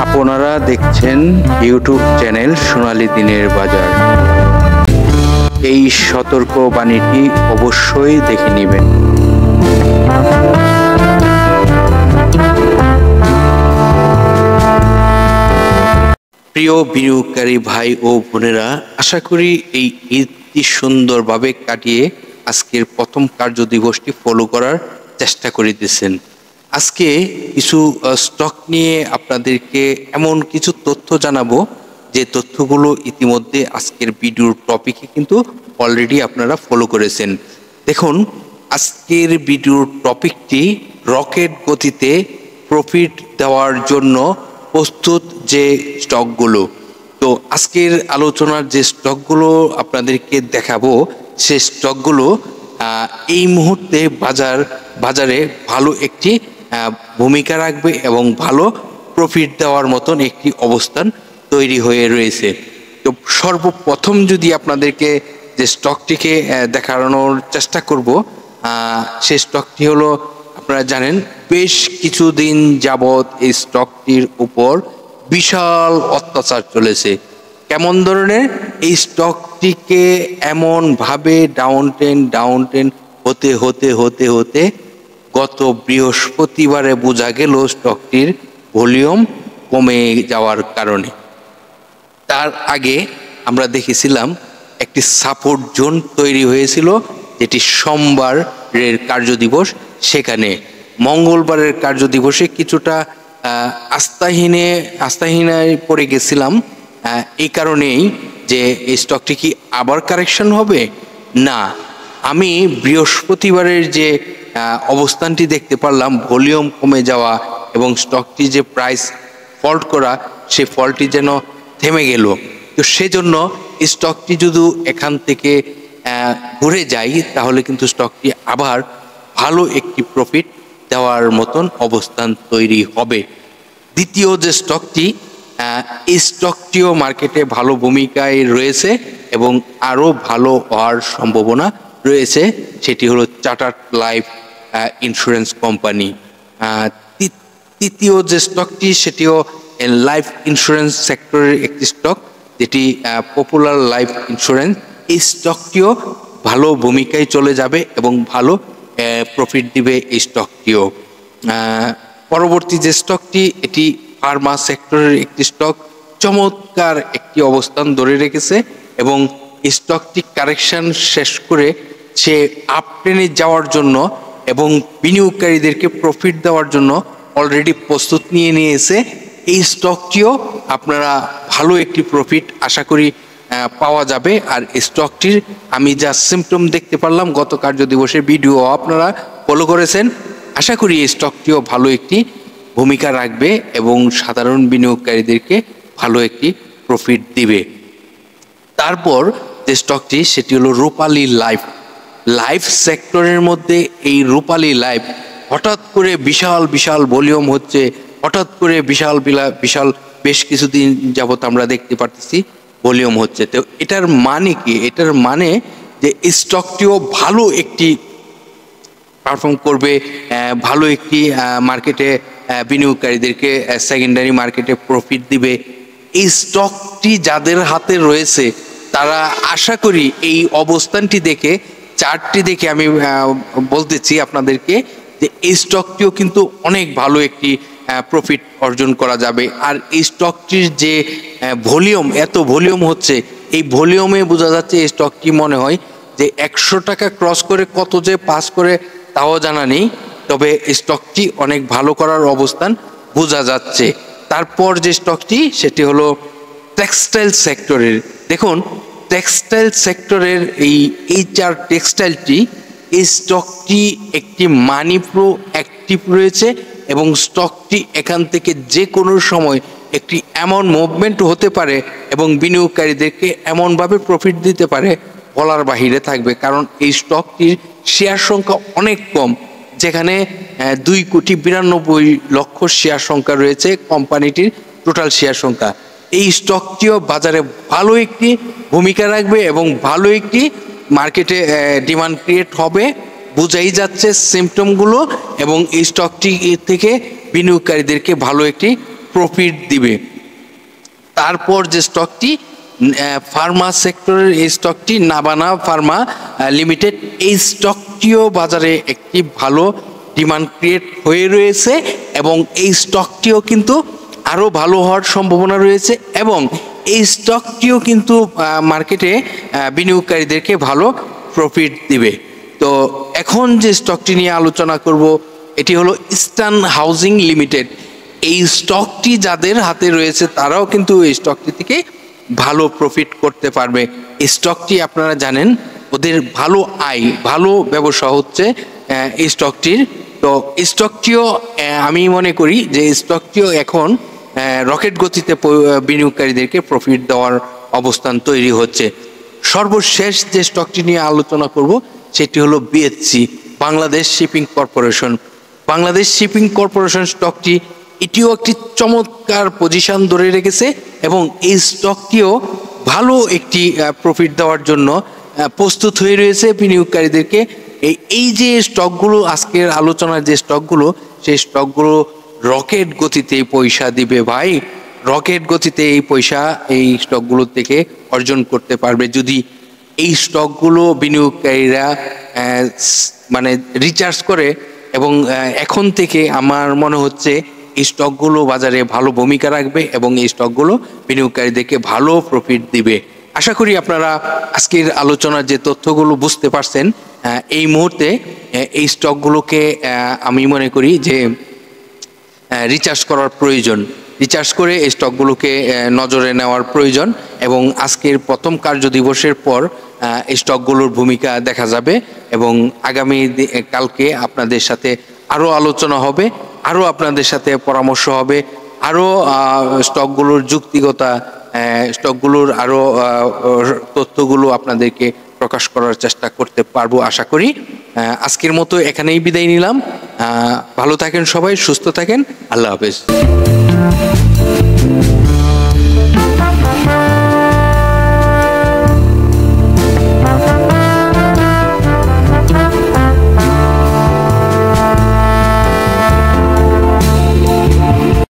আপনারা দেখছেন YouTube channel সোনালী দিনের বাজার। এই সতর্ক বাণীটি অবশ্যই দেখে নেবেন। প্রিয় বিনিয়োগকারী ভাই ও বোনেরা, আশা করি এই ঈদটি সুন্দরভাবে কাটিয়ে আজকের প্রথম কার্য দিবসটি ফলো করার চেষ্টা করিতেছেন। আজকে কিছু স্টক নিয়ে আপনাদেরকে এমন কিছু তথ্য জানাবো যে তথ্যগুলো ইতিমধ্যে আজকের ভিডিওর টপিকে কিন্তু অলরেডি আপনারা ফলো করেছেন। দেখুন, আজকের ভিডিওর টপিকটি রকেট গতিতে প্রফিট দেওয়ার জন্য প্রস্তুত যে স্টকগুলো। তো আজকের আলোচনার যে স্টকগুলো আপনাদেরকে দেখাবো, সে স্টকগুলো এই মুহূর্তে বাজারে ভালো একটি ভূমিকা রাখবে এবং ভালো প্রফিট দেওয়ার মতন একটি অবস্থান তৈরি হয়ে রয়েছে। তো সর্বপ্রথম যদি আপনাদেরকে যে স্টকটিকে দেখানোর চেষ্টা করব, সেই স্টকটি হলো, আপনারা জানেন বেশ কিছুদিন যাবৎ এই স্টকটির উপর বিশাল অত্যাচার চলেছে। কেমন ধরনের? এই স্টকটিকে এমনভাবে ডাউন ট্রেন্ড হতে হতে হতে হতে গত বৃহস্পতিবারে বোঝা গেল স্টকটির ভলিউম কমে যাওয়ার কারণে। তার আগে আমরা দেখেছিলাম একটি সাপোর্ট জোন তৈরি হয়েছিল, যেটি সোমবারের কার্যদিবস। সেখানে মঙ্গলবারের কার্যদিবসে কিছুটা আস্থাহীনায় পড়ে গেছিলাম। এই কারণেই যে এই স্টকটি কি আবার কারেকশন হবে না, আমি বৃহস্পতিবারের যে অবস্থানটি দেখতে পারলাম, ভলিউম কমে যাওয়া এবং স্টকটি যে প্রাইস ফল্ট করা, সেই ফলটি যেন থেমে গেল। তো সেজন্য স্টকটি যদি এখান থেকে ঘুরে যায়, তাহলে কিন্তু স্টকটি আবার ভালো একটি প্রফিট দেওয়ার মতন অবস্থান তৈরি হবে। দ্বিতীয় যে স্টকটি, এই স্টকটিও মার্কেটে ভালো ভূমিকায় রয়েছে এবং আরও ভালো হওয়ার সম্ভাবনা রয়েছে, সেটি হলো চার্টার্ড লাইফ ইন্স্যুরেন্স কোম্পানি। তৃতীয় যে স্টকটি, সেটিও লাইফ ইন্স্যুরেন্স সেক্টরের একটি স্টক, যেটি পপুলার লাইফ ইন্স্যুরেন্স। এই স্টকটিও ভালো ভূমিকায় চলে যাবে এবং ভালো প্রফিট দিবে এই স্টকটিও। পরবর্তী যে স্টকটি, এটি ফার্মা সেক্টরের একটি স্টক, চমৎকার একটি অবস্থান ধরে রেখেছে এবং স্টকটি কারেকশন শেষ করে সে আপট্রেনে যাওয়ার জন্য এবং বিনিয়োগকারীদেরকে প্রফিট দেওয়ার জন্য অলরেডি প্রস্তুত নিয়ে নিয়েছে। এই স্টকটিও আপনারা ভালো একটি প্রফিট আশা করি পাওয়া যাবে। আর এই স্টকটির আমি যা সিমটম দেখতে পারলাম, গত কার্যদিবসের ভিডিও আপনারা ফলো করেছেন, আশা করি এই স্টকটিও ভালো একটি ভূমিকা রাখবে এবং সাধারণ বিনিয়োগকারীদেরকে ভালো একটি প্রফিট দিবে। তারপর যে স্টকটি, সেটি হলো রূপালী লাইফ সেক্টরের মধ্যে এই রূপালী লাইফ হঠাৎ করে বিশাল ভলিউম হচ্ছে, হঠাৎ করে বিশাল বেশ কিছুদিন যাবত আমরা দেখতে পারতেছি ভলিউম হচ্ছে। তো এটার মানে কি? এটার মানে যে স্টকটিও ভালো একটি পারফর্ম করবে, ভালো একটি মার্কেটে বিনিয়োগকারীদেরকে সেকেন্ডারি মার্কেটে প্রফিট দিবে। এই স্টকটি যাদের হাতে রয়েছে, তারা আশা করি এই অবস্থানটি দেখে, চার্টটি দেখে আমি বলতেছি আপনাদেরকে যে এই স্টকটিও কিন্তু অনেক ভালো একটি প্রফিট অর্জন করা যাবে। আর এই স্টকটির যে ভলিউম, এত ভলিউম হচ্ছে, এই ভলিউমে বোঝা যাচ্ছে এই স্টকটি মনে হয় যে 100 টাকা ক্রস করে কত যে পাস করে তাও জানা নেই, তবে স্টকটি অনেক ভালো করার অবস্থান বোঝা যাচ্ছে। তারপর যে স্টকটি, সেটি হলো টেক্সটাইল সেক্টরের। দেখুন, টেক্সটাইল সেক্টরের এই HR টেক্সটাইলটি, এই স্টকটি একটি মানি প্রো অ্যাক্টিভ রয়েছে এবং স্টকটি এখান থেকে যে কোনো সময় একটি এমন মুভমেন্ট হতে পারে এবং বিনিয়োগকারীদেরকে এমনভাবে প্রফিট দিতে পারে, বলার বাহিরে থাকবে। কারণ এই স্টকটির শেয়ার সংখ্যা অনেক কম, যেখানে 2,92,00,000 শেয়ার সংখ্যা রয়েছে কোম্পানিটির টোটাল শেয়ার সংখ্যা। এই স্টকটিও বাজারে ভালো একটি ভূমিকা রাখবে এবং ভালো একটি মার্কেটে ডিমান্ড ক্রিয়েট হবে, বোঝাই যাচ্ছে সিমটমগুলো, এবং এই স্টকটি থেকে বিনিয়োগকারীদেরকে ভালো একটি প্রফিট দিবে। তারপর যে স্টকটি ফার্মা সেক্টরের এই স্টকটি নাবানা ফার্মা লিমিটেড, এই স্টকটিও বাজারে একটি ভালো ডিমান্ড ক্রিয়েট হয়ে রয়েছে এবং এই স্টকটিও কিন্তু আরও ভালো হওয়ার সম্ভাবনা রয়েছে এবং এই স্টকটিও কিন্তু মার্কেটে বিনিয়োগকারীদেরকে ভালো প্রফিট দিবে। তো এখন যে স্টকটি নিয়ে আলোচনা করব এটি হলো ইস্টার্ন হাউজিং লিমিটেড। এই স্টকটি যাদের হাতে রয়েছে তারাও কিন্তু এই স্টকটি থেকে ভালো প্রফিট করতে পারবে। এই স্টকটি আপনারা জানেন ওদের ভালো আয়, ভালো ব্যবসা হচ্ছে এই স্টকটির। তো স্টকটিও আমি মনে করি যে স্টকটিও এখন রকেট গতিতে বিনিয়োগকারীদেরকে প্রফিট দেওয়ার অবস্থান তৈরি হচ্ছে। সর্বশেষ যে স্টকটি নিয়ে আলোচনা করব সেটি হলো BSC, Bangladesh shipping corporation. Bangladesh shipping corporation স্টকটি এটিও একটি চমৎকার পজিশন ধরে রেখেছে এবং এই স্টকটিও ভালো একটি প্রফিট দেওয়ার জন্য প্রস্তুত হয়ে রয়েছে বিনিয়োগকারীদেরকে। এই যে স্টকগুলো, আজকের আলোচনার যে স্টকগুলো, সেই স্টকগুলো রকেট গতিতে পয়সা দিবে ভাই। রকেট গতিতে এই পয়সা এই স্টকগুলো থেকে অর্জন করতে পারবে যদি এই স্টকগুলো বিনিয়োগকারীরা মানে রিচার্জ করে। এবং এখন থেকে আমার মনে হচ্ছে এই স্টকগুলো বাজারে ভালো ভূমিকা রাখবে এবং এই স্টকগুলো বিনিয়োগকারীদেরকে ভালো প্রফিট দিবে। আশা করি আপনারা আজকের আলোচনার যে তথ্যগুলো বুঝতে পারছেন। এই মুহূর্তে এই স্টকগুলোকে আমি মনে করি যে রিচার্জ করার প্রয়োজন, রিচার্জ করে এই স্টকগুলোকে নজরে নেওয়ার প্রয়োজন এবং আজকের প্রথম কার্য দিবসের পর এই স্টকগুলোর ভূমিকা দেখা যাবে এবং আগামী কালকে আপনাদের সাথে আরও আলোচনা হবে, আরও আপনাদের সাথে পরামর্শ হবে, আরও স্টকগুলোর যুক্তিগতা, স্টকগুলোর আরও তথ্যগুলো আপনাদেরকে প্রকাশ করার চেষ্টা করতে পারবো আশা করি। আজকের মতো এখানেই বিদায় নিলাম। ভালো থাকেন সবাই, সুস্থ থাকেন, আল্লাহ হাফেজ।